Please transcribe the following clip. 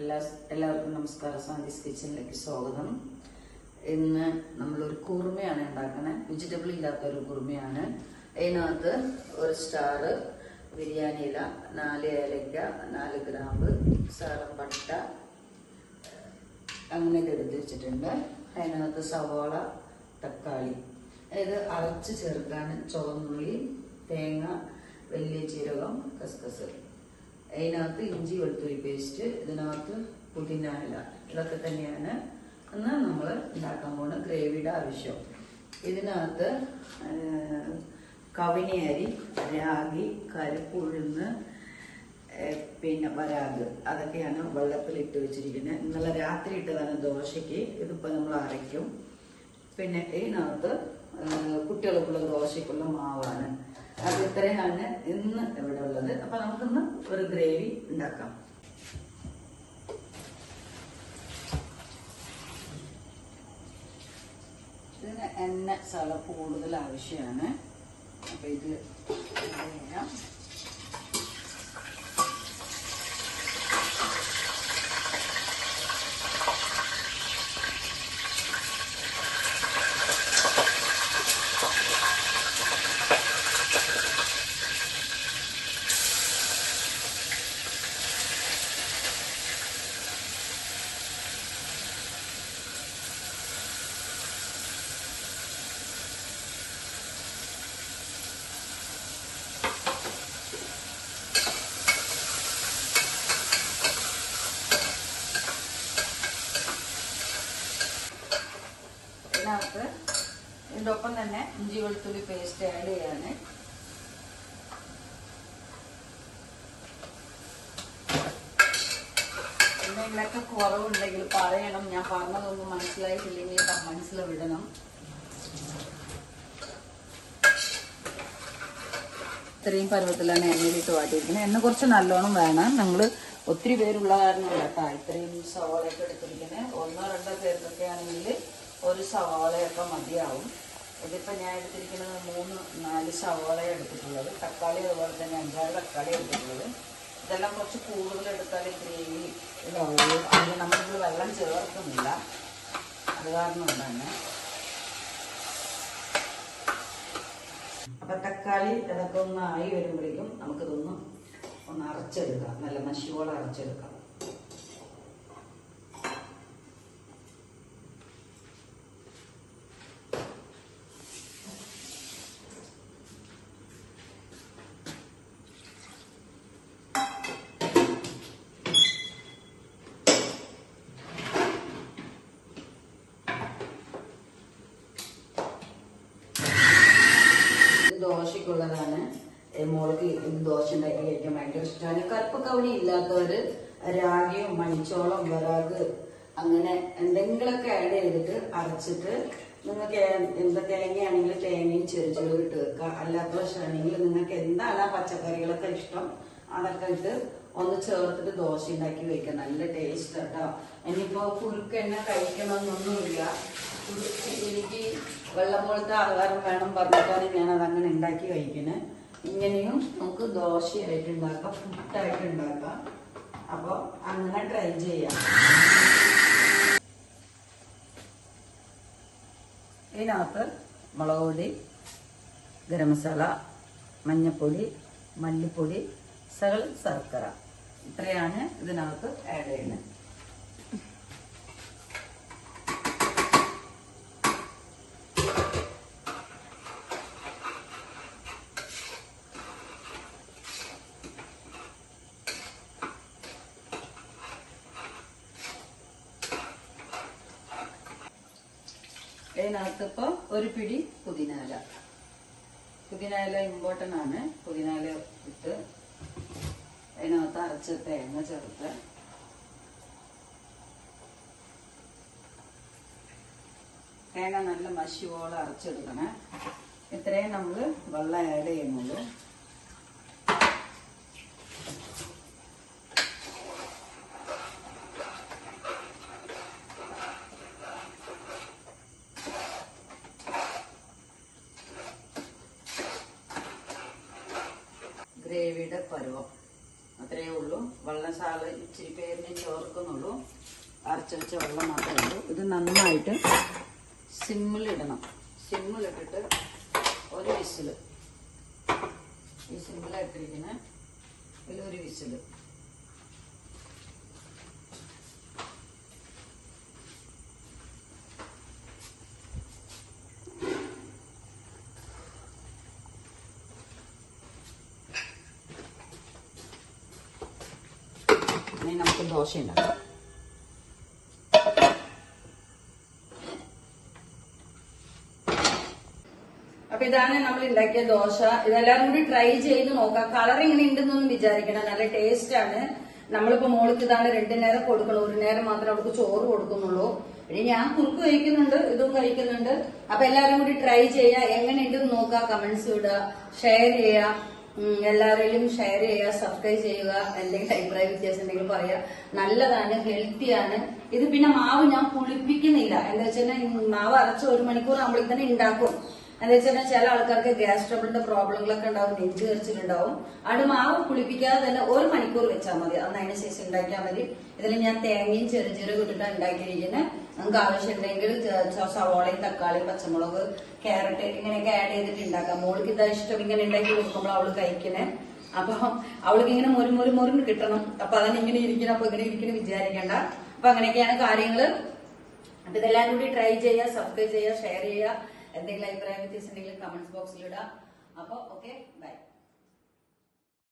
എല്ലാവർക്കും നമസ്കാരം. സാന്തിസ് കിച്ചണിലേക്ക് സ്വാഗതം. ഇന്ന് നമ്മളൊരു കുറുമയാണ് ഉണ്ടാക്കുന്നത്. വെജിറ്റബിൾ ഇല്ലാത്തൊരു കുറുമയാണ്. അതിനകത്ത് ഒരു സ്റ്റാർ, ബിരിയാണി ഇല, 4 ഏലക്ക, 4 ഗ്രാമ്പ്, സാളം പട്ട അങ്ങനെ എടുത്ത് വെച്ചിട്ടുണ്ട്. അതിനകത്ത് സവാള, തക്കാളി, ഇത് അരച്ച് ചേർക്കാൻ ചുവന്നുള്ളി, തേങ്ങ, വലിയ ജീരകം, കസ്കസ്, അതിനകത്ത് ഇഞ്ചി വെളുത്തുള്ളി പേസ്റ്റ്, ഇതിനകത്ത് പുതിന ഇല, ഇതൊക്കെ തന്നെയാണ് ഇന്ന് നമ്മൾ ഉണ്ടാക്കാൻ പോകുന്ന ഗ്രേവിയുടെ ആവശ്യം. ഇതിനകത്ത് കവിനി അരി, രാഗി, കരിപ്പുഴുന്ന്, പിന്നെ വരാഗ്, അതൊക്കെയാണ് വെള്ളത്തിലിട്ട് വെച്ചിരിക്കുന്നത്. ഇന്നലെ രാത്രി ഇട്ടതാണ് ദോശയ്ക്ക്. ഇതിപ്പോൾ നമ്മൾ അരയ്ക്കും. പിന്നെ ഇതിനകത്ത് കുട്ടികൾക്കുള്ള ദോശയ്ക്കുള്ള മാവാണ്. അത് ഇത്രയാണ് ഇന്ന് ഇവിടെ ഉള്ളത്. അപ്പൊ നമുക്കിന്ന് ഒരു ഗ്രേവി ഉണ്ടാക്കാം. ഇതിന് എണ്ണ സല കൂടുതൽ ആവശ്യമാണ്. അപ്പൊ ഇത് ചെയ്യാം. ഇതിനകത്ത് ഇതിൻ്റെ ഒപ്പം തന്നെ ഇഞ്ചി വെളുത്തുള്ളി പേസ്റ്റ് ആഡ് ചെയ്യാണ്. എന്തെങ്കിലുമൊക്കെ കുറവുണ്ടെങ്കിൽ പറയണം. ഞാൻ പറഞ്ഞതൊന്നും മനസ്സിലായിട്ടില്ലെങ്കിൽ കമന്റ്സിൽ വിടണം. ഇത്രയും പരുവത്തിലാണ് എണ്ണയിലിട്ട് വാട്ടിയിരിക്കുന്നത്. എണ്ണ കുറച്ച് നല്ലോണം വേണം. നിങ്ങൾ ഒത്തിരി പേരുള്ള കാരണം കേട്ടോ ഇത്രയും സവാളയൊക്കെ എടുത്തിരിക്കുന്നത്. 1-2 പേർക്കൊക്കെ ആണെങ്കിൽ ഒരു സവാളയൊക്കെ മതിയാവും. ഇതിപ്പോൾ ഞാൻ എടുത്തിരിക്കുന്നത് 3-4 സവാള എടുത്തിട്ടുള്ളത്. തക്കാളി അതുപോലെ തന്നെ 5-6 തക്കാളി എടുത്തിട്ടുള്ളത്. ഇതെല്ലാം കുറച്ച് കൂടുതൽ എടുത്താൽ ഗ്രേവി ഇതാവുള്ളൂ. അതിന് നമ്മളിത് വെള്ളം ചേർക്കുന്നില്ല. അത് കാരണം തന്നെ. അപ്പം തക്കാളി ഇതൊക്കെ ഒന്ന് ആയി വരുമ്പോഴേക്കും നമുക്കിതൊന്ന് അരച്ചെടുക്കാം. നല്ല മഷിയോളം അരച്ചെടുക്കാം. ദോശയ്ക്കുള്ളതാണ്. മോൾക്ക് ദോശ ഉണ്ടാക്കി കഴിക്കാൻ ഭയങ്കര ഇഷ്ടമാണ്. കറുപ്പ് കവണി ഇല്ലാത്തവര് രാഗിയും മണിച്ചോളം വരാഗ് അങ്ങനെ എന്തെങ്കിലുമൊക്കെ ആഡ് ചെയ്തിട്ട് അരച്ചിട്ട് നിങ്ങൾക്ക് എന്താ തേങ്ങയാണെങ്കിൽ തേങ്ങയും ചെറിയ ഇട്ട് വെക്കുക. അല്ലാത്ത വശമാണെങ്കിൽ നിങ്ങൾക്ക് എന്താണ് പച്ചക്കറികളൊക്കെ ഇഷ്ടം അതൊക്കെ ഇട്ട് ഒന്ന് ചേർത്തിട്ട് ദോശ ഉണ്ടാക്കി വെക്കുക. നല്ല ടേസ്റ്റ് കേട്ടോ. ഇനിയിപ്പോ കുറുക്കെണ്ണ കഴിക്കണമെന്നൊന്നുമില്ല. എനിക്ക് വെള്ളം പോലത്തെ ആഹാരം വേണം പറഞ്ഞിട്ടാണ് ഞാൻ അതങ്ങനെ ഉണ്ടാക്കി കഴിക്കുന്നത്. ഇങ്ങനെയും നമുക്ക് ദോശയായിട്ട് ഉണ്ടാക്കാം, പുട്ടായിട്ട് ഉണ്ടാക്കാം. അപ്പോൾ അങ്ങനെ ട്രൈ ചെയ്യാം. ഇതിനകത്ത് മുളക് പൊടി, ഗരം മസാല, മഞ്ഞൾപ്പൊടി, മല്ലിപ്പൊടി, ശകലം ശർക്കര, ഇത്രയാണ് ഇതിനകത്ത് ആഡ് ചെയ്യുന്നത്. ഇതിനകത്ത് ഇപ്പോൾ ഒരു പിടി പുതിന ഇല ഇമ്പോർട്ടൻ്റ് ആണ്. പുതിന ഇല ഇട്ട് അതിനകത്ത് അരച്ച തേങ്ങ ചേർത്ത് തേങ്ങ നല്ല മഷിയോളം അരച്ചെടുക്കണേ. ഇത്രയും നമ്മൾ വെള്ളം ആഡ് ചെയ്യുന്നുള്ളൂ. ഗ്രേവിയുടെ പരുവം അത്രയേ ഉള്ളൂ. വെള്ളം സാറ് ഇച്ചിരി പേരിനെ ചേർക്കുന്നുള്ളൂ. അരച്ച് വെച്ച വെള്ളം മാത്രമേ ഉള്ളൂ. ഇത് നന്നായിട്ട് സിമ്മിലിടണം. സിമ്മിലിട്ടിട്ട് ഒരു വിസില്, ഈ സിമ്മിലായിട്ടിരിക്കുന്ന ഇതിലൊരു വിസില്. ഇനി നമുക്ക് ദോശ ഉണ്ടാക്കാം. അപ്പൊ ഇതാണ് നമ്മൾ ഉണ്ടാക്കിയ ദോശ. ഇതെല്ലാവരും കൂടി ട്രൈ ചെയ്ത് നോക്കാം. കളർ ഇങ്ങനെ ഉണ്ടെന്നൊന്നും വിചാരിക്കണം, നല്ല ടേസ്റ്റ് ആണ്. നമ്മളിപ്പോ മോൾക്ക് ഇതാണ് 2 നേരം കൊടുക്കണം, 1 നേരം മാത്രമേ അവർക്ക് ചോറ് കൊടുക്കുന്നുള്ളൂ. ഇനി ഞാൻ കുറുക്ക് കഴിക്കുന്നുണ്ട്, ഇതും കഴിക്കുന്നുണ്ട്. അപ്പൊ എല്ലാവരും കൂടി ട്രൈ ചെയ്യുക, എങ്ങനെ ഉണ്ടെന്ന് നോക്കുക, കമന്റ്സ് ഇടുക, ഷെയർ ചെയ്യുക, എല്ലാവരെയും ഷെയർ ചെയ്യുക, സബ്സ്ക്രൈബ് ചെയ്യുക. എന്തെങ്കിലും അഭിപ്രായ വ്യത്യാസം ഉണ്ടെങ്കിൽ പറയാ. നല്ലതാണ്, ഹെൽത്തിയാണ് ഇത്. പിന്നെ മാവ് ഞാൻ പുളിപ്പിക്കുന്നില്ല. എന്താ വെച്ചാൽ മാവ് അരച്ച് 1 മണിക്കൂർ നമ്മളിൽ തന്നെ ഉണ്ടാക്കും. എന്താ വെച്ചാൽ ചില ആൾക്കാർക്ക് ഗ്യാസ് ട്രബിളിന്റെ പ്രോബ്ലങ്ങളൊക്കെ ഉണ്ടാവും, നെഞ്ച് കറിച്ചിലുണ്ടാവും. അവിടെ മാവ് പുളിപ്പിക്കാതെ തന്നെ 1 മണിക്കൂർ വെച്ചാൽ മതി. അന്ന് അതിന് ശേഷം ഉണ്ടാക്കിയാൽ മതി. ഇതിൽ ഞാൻ തേങ്ങയും ചെറുചീരകം ഇട്ടിട്ടാണ് ഉണ്ടാക്കിയിരിക്കുന്നത്. നമുക്ക് ആവശ്യമുണ്ടെങ്കിൽ സവോളയും തക്കാളിയും പച്ചമുളക് ക്യാരറ്റ് ഇങ്ങനെയൊക്കെ ആഡ് ചെയ്തിട്ട് ഉണ്ടാക്കാം. മോൾക്ക് ഇതാ ഇഷ്ടം, ഇങ്ങനെ ഉണ്ടാക്കി കൊടുക്കുമ്പോൾ അവള് കഴിക്കണേ. അപ്പൊ അവൾക്ക് ഇങ്ങനെ മുറിന് കിട്ടണം. അപ്പൊ അതാണ് ഇങ്ങനെ ഇരിക്കണം. അപ്പൊ ഇങ്ങനെ ഇരിക്കണം വിചാരിക്കണ്ട. അപ്പൊ അങ്ങനെയൊക്കെയാണ് കാര്യങ്ങള്. അപ്പൊ ഇതെല്ലാം കൂടി ട്രൈ ചെയ്യുക, സബ്സ്ക്രൈബ് ചെയ്യുക, ഷെയർ ചെയ്യുക. എന്തെങ്കിലും അഭിപ്രായം വ്യത്യാസം ഉണ്ടെങ്കിൽ കമന്റ്സ് ബോക്സിൽ ഇടാം. അപ്പൊ ഓക്കെ, ബൈ.